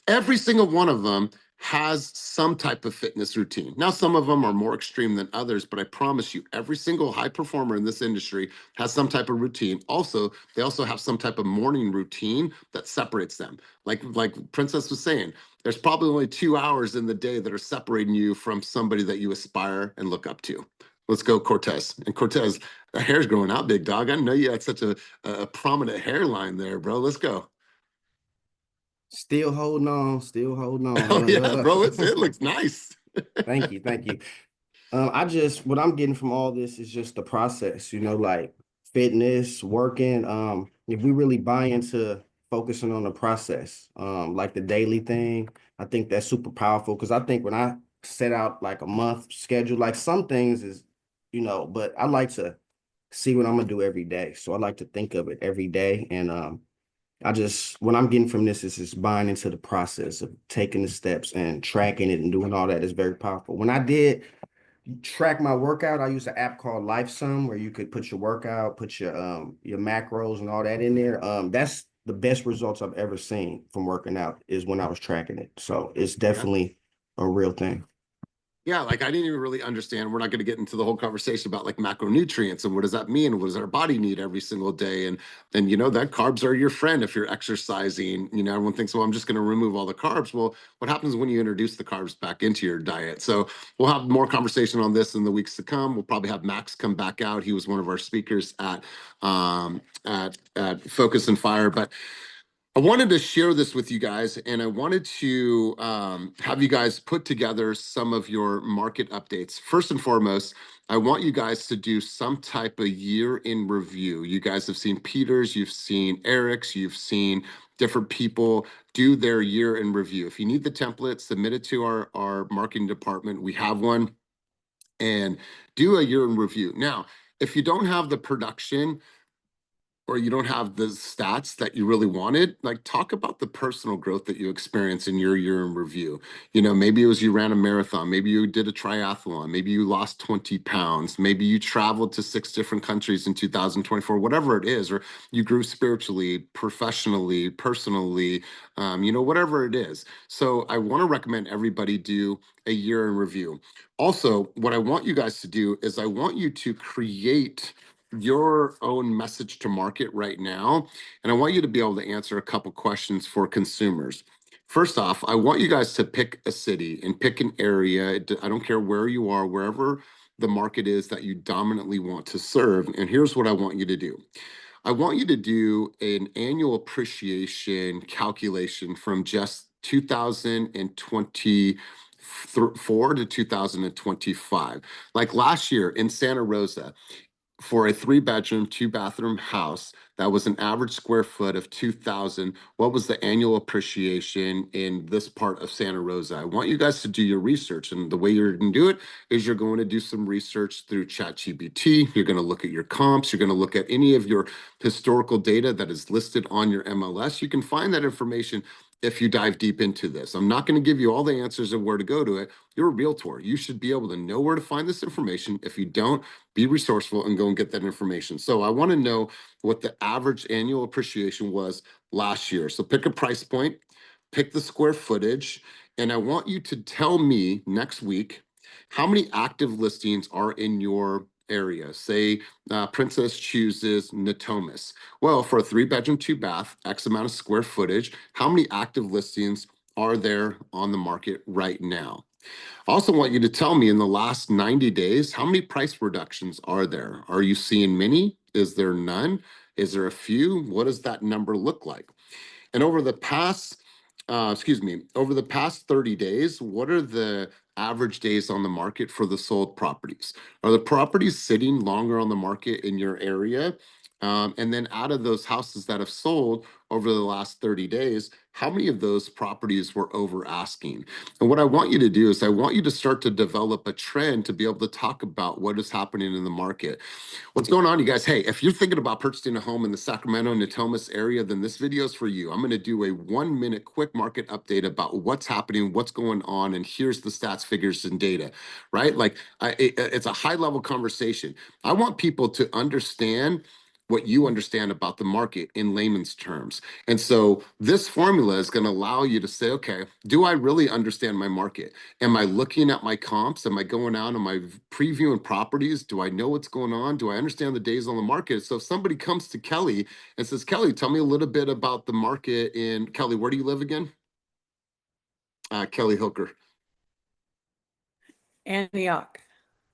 Every single one of them has some type of fitness routine. Now, some of them are more extreme than others, but I promise you, every single high performer in this industry has some type of routine. Also, they also have some type of morning routine that separates them. Like Princess was saying, there's probably only 2 hours in the day that are separating you from somebody that you aspire and look up to. Let's go, Cortez. And Cortez, the hair's growing out, big dog. I know you had such a prominent hairline there, bro. Let's go. Still holding on, still holding on. Oh yeah, bro, it looks nice. Thank you, thank you. What I'm getting from all this is just the process, like fitness, working. If we really buy into focusing on the process, like the daily thing, I think that's super powerful. Because I think when I set out like a month schedule, like some things is, but I like to see what I'm gonna do every day. So I like to think of it every day. And what I'm getting from this is just buying into the process of taking the steps and tracking it and doing all that is very powerful. When I did track my workout, I used an app called LifeSum where you could put your workout, put your macros and all that in there. That's the best results I've ever seen from working out is when I was tracking it. So it's definitely a real thing. Yeah, like I didn't even really understand. We're not going to get into the whole conversation about like macronutrients and what does that mean? What does our body need every single day? And that carbs are your friend if you're exercising. Everyone thinks, well, I'm just going to remove all the carbs. Well, what happens when you introduce the carbs back into your diet? So we'll have more conversation on this in the weeks to come. We'll probably have Max come back out. He was one of our speakers at Focus and Fire, but I wanted to share this with you guys, and I wanted to have you guys put together some of your market updates. First and foremost, I want you guys to do some type of year in review. You guys have seen Peter's, you've seen Eric's, you've seen different people do their year in review. If you need the template, submit it to our marketing department. We have one, and do a year in review. Now, if you don't have the production, or you don't have the stats that you really wanted, like talk about the personal growth that you experienced in your year in review. Maybe it was you ran a marathon, maybe you did a triathlon, maybe you lost 20 pounds, maybe you traveled to 6 different countries in 2024, whatever it is, or you grew spiritually, professionally, personally, whatever it is. So I want to recommend everybody do a year in review. Also, what I want you guys to do is I want you to create your own message to market right now. And I want you to be able to answer a couple questions for consumers. First off, I want you guys to pick a city and pick an area. I don't care where you are, wherever the market is that you dominantly want to serve. And here's what I want you to do. I want you to do an annual appreciation calculation from just 2024 to 2025. Like last year in Santa Rosa, for a 3-bedroom, 2-bathroom house that was an average square foot of 2,000, what was the annual appreciation in this part of Santa Rosa? I want you guys to do your research, and the way you're going to do it is you're going to do some research through ChatGPT. You're going to look at your comps. You're going to look at any of your historical data that is listed on your MLS. You can find that information if you dive deep into this. I'm not going to give you all the answers of where to go to it. You're a realtor. You should be able to know where to find this information. If you don't, be resourceful and go and get that information. So I want to know what the average annual appreciation was last year. So pick a price point, pick the square footage, and I want you to tell me next week how many active listings are in your area. Say Princess chooses Natomas. Well, for a 3-bedroom, 2-bath, X amount of square footage, how many active listings are there on the market right now? I also want you to tell me in the last 90 days, how many price reductions are there? Are you seeing many? Is there none? Is there a few? What does that number look like? And over the past 30 days, what are the average days on the market for the sold properties? Are the properties sitting longer on the market in your area? And then out of those houses that have sold over the last 30 days, how many of those properties were over asking? And what I want you to do is I want you to start to develop a trend to be able to talk about what is happening in the market. What's going on, you guys? Hey, if you're thinking about purchasing a home in the Sacramento, Natomas area, then this video is for you. I'm going to do a 1-minute quick market update about what's happening, what's going on, and here's the stats, figures, and data, right? Like it's a high level conversation. I want people to understand what you understand about the market in layman's terms. And so this formula is going to allow you to say, okay, do I really understand my market? Am I looking at my comps? Am I going out and am I previewing properties? Do I know what's going on? Do I understand the days on the market? So if somebody comes to Kelly and says, Kelly, tell me a little bit about the market in Kelly, where do you live again? Kelly Hooker. Antioch.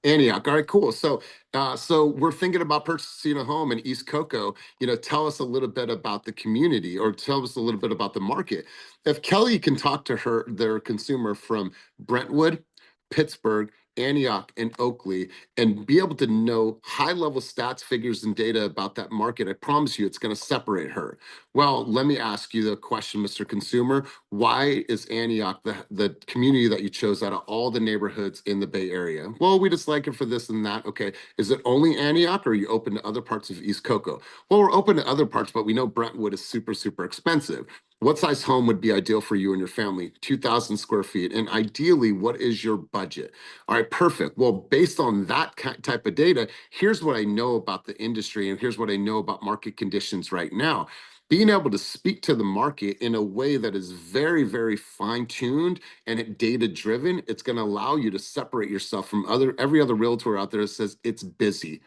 Antioch. All right, cool. So we're thinking about purchasing a home in East Cocoa. Tell us a little bit about the community, or tell us a little bit about the market. If Kelly can talk to their consumer from Brentwood, Pittsburgh, Antioch, and Oakley, and be able to know high-level stats, figures, and data about that market, I promise you it's going to separate her. Well, let me ask you the question, Mr. Consumer. Why is Antioch the community that you chose out of all the neighborhoods in the Bay Area? Well, we just like it for this and that. Okay, is it only Antioch, or are you open to other parts of East Cocoa? Well, we're open to other parts, but we know Brentwood is super, super expensive. What size home would be ideal for you and your family? 2,000 square feet. And ideally, what is your budget? All right, perfect. Well, based on that type of data, here's what I know about the industry, and here's what I know about market conditions right now. Being able to speak to the market in a way that is very, very fine-tuned and data-driven, it's going to allow you to separate yourself from every other realtor out there that says it's busy.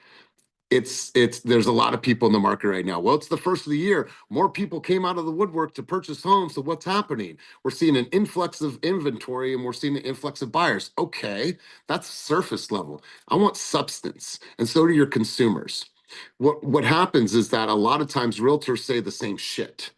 There's a lot of people in the market right now. Well, it's the first of the year. More people came out of the woodwork to purchase homes. So what's happening? We're seeing an influx of inventory, and we're seeing an influx of buyers. Okay, that's surface level. I want substance, and so do your consumers. What happens is that a lot of times realtors say the same shit.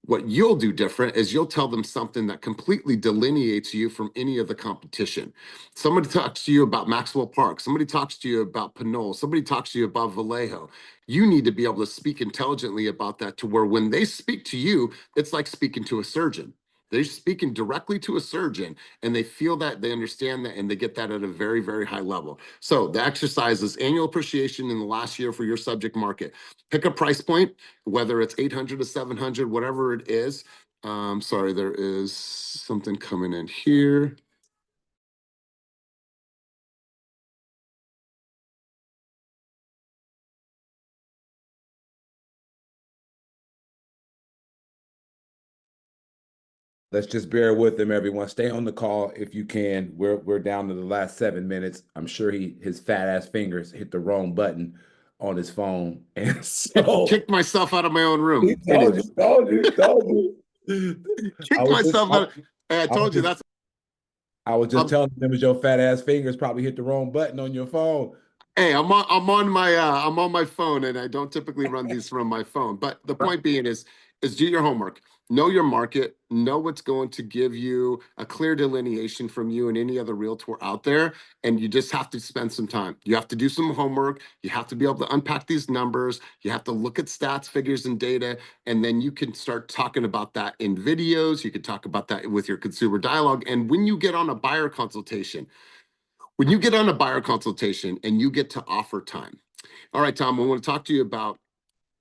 What you'll do different is you'll tell them something that completely delineates you from any of the competition. Somebody talks to you about Maxwell Park. Somebody talks to you about Pinole. Somebody talks to you about Vallejo. You need to be able to speak intelligently about that, to where when they speak to you, it's like speaking to a surgeon. They're speaking directly to a surgeon, and they feel that, they understand that, and they get that at a very, very high level. So the exercise is annual appreciation in the last year for your subject market. Pick a price point, whether it's 800 to 700, whatever it is. Sorry, there is something coming in here. Let's just bear with him, everyone. Stay on the call if you can. We're down to the last 7 minutes. I'm sure his fat ass fingers hit the wrong button on his phone, and so Kicked myself out of my own room. he told you. Kicked myself out. Hey, I told you that's. I was just telling them that your fat ass fingers probably hit the wrong button on your phone. Hey, I'm on my phone, and I don't typically run these from my phone. But the point being is do your homework, know your market, know what's going to give you a clear delineation from you and any other realtor out there. And you just have to spend some time. You have to do some homework. You have to be able to unpack these numbers. You have to look at stats, figures, and data, and then you can start talking about that in videos. You can talk about that with your consumer dialogue. And when you get on a buyer consultation, and you get to offer time. All right, Tom, I want to talk to you about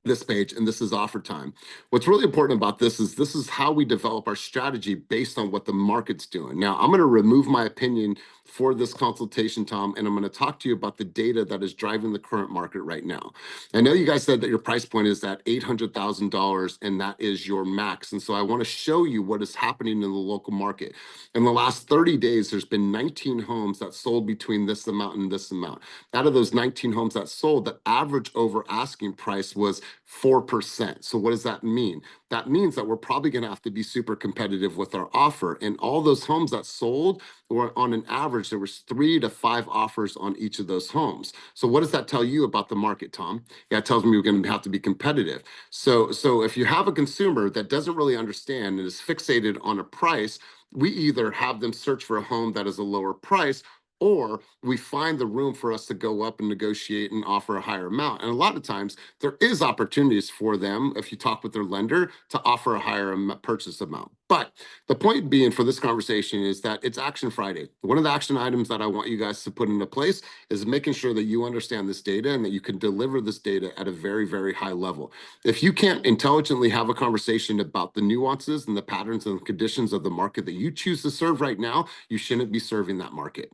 this page, and this is offer time. What's really important about this is how we develop our strategy based on what the market's doing. Now, I'm going to remove my opinion for this consultation, Tom, and I'm going to talk to you about the data that is driving the current market right now. I know you guys said that your price point is at $800,000, and that is your max. And so I want to show you what is happening in the local market. In the last 30 days, there's been 19 homes that sold between this amount and this amount. Out of those 19 homes that sold, the average over asking price was 4%. So what does that mean? That means that we're probably going to have to be super competitive with our offer. And all those homes that sold were, on an average, there was 3 to 5 offers on each of those homes. So what does that tell you about the market, Tom? Yeah, it tells me we're going to have to be competitive. So if you have a consumer that doesn't really understand and is fixated on a price, we either have them search for a home that is a lower price, or we find the room for us to go up and negotiate and offer a higher amount. And a lot of times there is opportunities for them, if you talk with their lender, to offer a higher purchase amount. But the point being for this conversation is that it's Action Friday. One of the action items that I want you guys to put into place is making sure that you understand this data and that you can deliver this data at a very, very high level. If you can't intelligently have a conversation about the nuances and the patterns and conditions of the market that you choose to serve right now, you shouldn't be serving that market.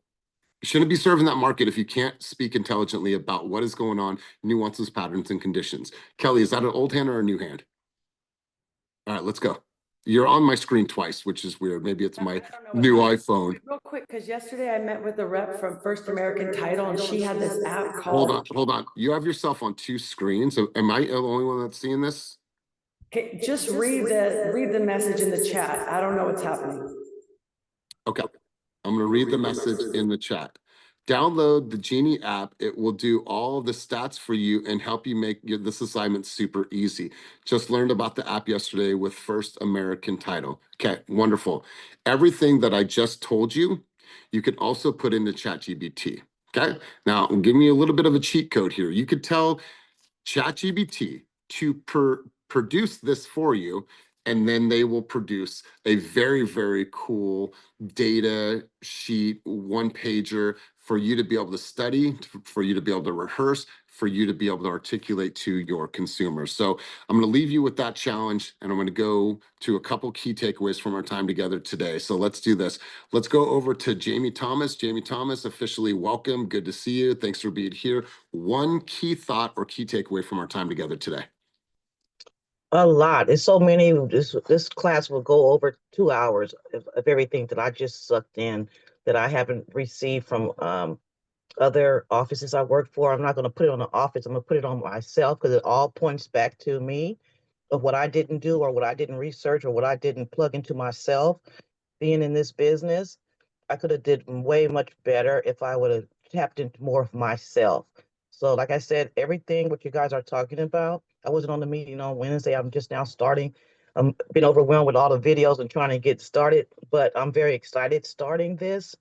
You shouldn't be serving that market if you can't speak intelligently about what is going on, nuances, patterns, and conditions. Kelly, is that an old hand or a new hand? All right, let's go. You're on my screen twice, which is weird. Maybe it's my new iPhone. Real quick, because yesterday I met with a rep from First American Title, and she had this app called. Hold on. You have yourself on two screens. So am I the only one that's seeing this? Okay, just read the message in the chat. I don't know what's happening. Okay. I'm going to read the message in the chat. Download the Genie app. It will do all of the stats for you and help you make this assignment super easy. Just learned about the app yesterday with First American Title. Okay, wonderful. Everything that I just told you, you can also put into ChatGPT. Okay, now I'm giving you a little bit of a cheat code here. You could tell ChatGPT to produce this for you, and then they will produce a very, very cool data sheet, one pager for you to be able to study, for you to be able to rehearse, for you to be able to articulate to your consumers. So I'm going to leave you with that challenge, and I'm going to go to a couple key takeaways from our time together today. So let's do this. Let's go over to Jamie Thomas. Jamie Thomas, officially welcome. Good to see you. Thanks for being here. One key thought or key takeaway from our time together today. A lot. It's so many. This class will go over 2 hours of everything that I just sucked in that I haven't received from other offices I work for. I'm not going to put it on the office. I'm going to put it on myself because it all points back to me of what I didn't do or what I didn't research or what I didn't plug into myself being in this business. I could have did way much better if I would have tapped into more of myself. So like I said, everything what you guys are talking about, I wasn't on the meeting on Wednesday. I'm just now starting. I'm been overwhelmed with all the videos and trying to get started, but I'm very excited starting this,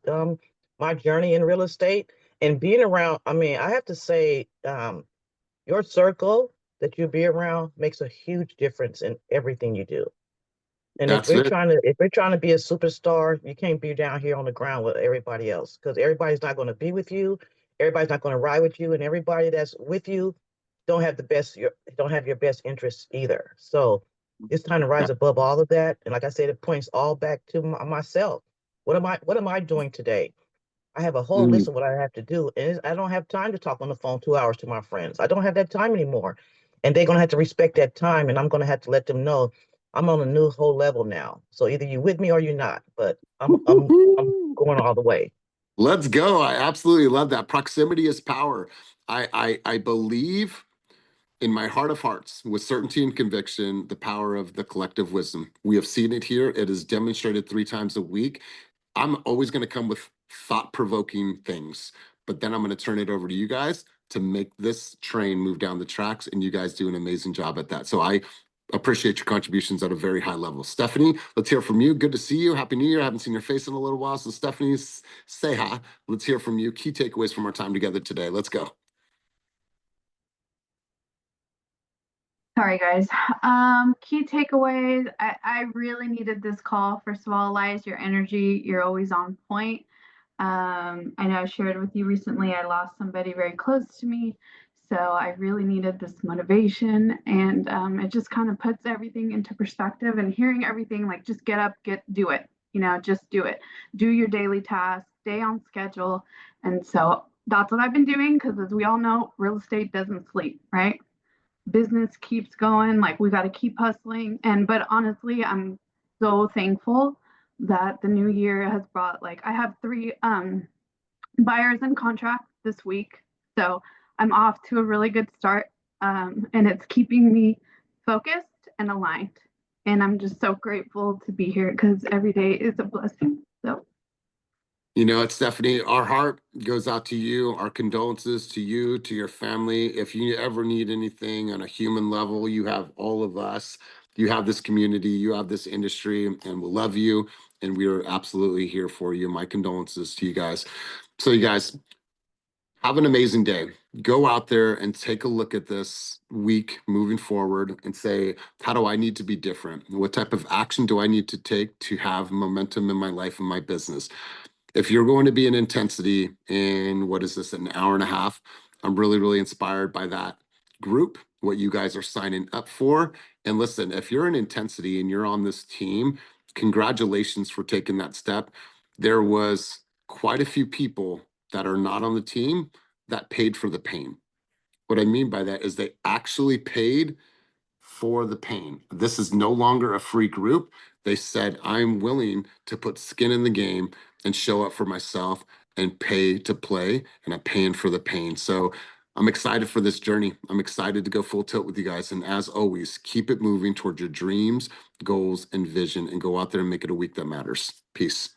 my journey in real estate and being around. I mean, I have to say, your circle that you be around makes a huge difference in everything you do. And That's it. if we're trying to be a superstar, you can't be down here on the ground with everybody else because everybody's not going to be with you. Everybody's not going to ride with you, and everybody that's with you don't have your best interests either. So it's time to rise above all of that. And like I said, it points all back to myself. What am I doing today? I have a whole list of what I have to do, and I don't have time to talk on the phone 2 hours to my friends. I don't have that time anymore, and they're gonna have to respect that time, and I'm gonna have to let them know I'm on a new whole level now. So either you with me or you're not, but I'm going all the way. Let's go. I absolutely love that. Proximity is power. I believe in my heart of hearts, with certainty and conviction, the power of the collective wisdom. We have seen it here. It is demonstrated 3 times a week. I'm always going to come with thought-provoking things, but then I'm going to turn it over to you guys to make this train move down the tracks, and you guys do an amazing job at that. So I appreciate your contributions at a very high level. Stephanie, let's hear from you. Good to see you. Happy New Year. I haven't seen your face in a little while. So Stephanie, say hi. Let's hear from you. Key takeaways from our time together today. Let's go. Sorry, guys. Key takeaways. I really needed this call. First of all, Elias, your energy, you're always on point. I know I shared with you recently, I lost somebody very close to me. So I really needed this motivation, and it just kind of puts everything into perspective, and hearing everything like just get up, do it, just do it. Do your daily tasks, stay on schedule. And so that's what I've been doing because as we all know, real estate doesn't sleep, right? Business keeps going, like we got to keep hustling. But honestly, I'm so thankful that the new year has brought, like, I have 3 buyers in contract this week, so I'm off to a really good start, and it's keeping me focused and aligned, and I'm just so grateful to be here because every day is a blessing. So you know what, Stephanie, our heart goes out to you, our condolences to you, to your family. If you ever need anything on a human level, you have all of us. You have this community, you have this industry, and we'll love you. And we are absolutely here for you. My condolences to you guys. So you guys, have an amazing day. Go out there and take a look at this week moving forward and say, how do I need to be different? What type of action do I need to take to have momentum in my life and my business? If you're going to be in intensity in, what is this, an hour and a half, I'm really, really inspired by that group, what you guys are signing up for. And listen, if you're in intensity and you're on this team, congratulations for taking that step. There was quite a few people that are not on the team that paid for the pain. What I mean by that is they actually paid for the pain. This is no longer a free group. They said, I'm willing to put skin in the game and show up for myself and pay to play, and I'm paying for the pain. So I'm excited for this journey. I'm excited to go full tilt with you guys. And as always, keep it moving towards your dreams, goals, and vision, and go out there and make it a week that matters. Peace.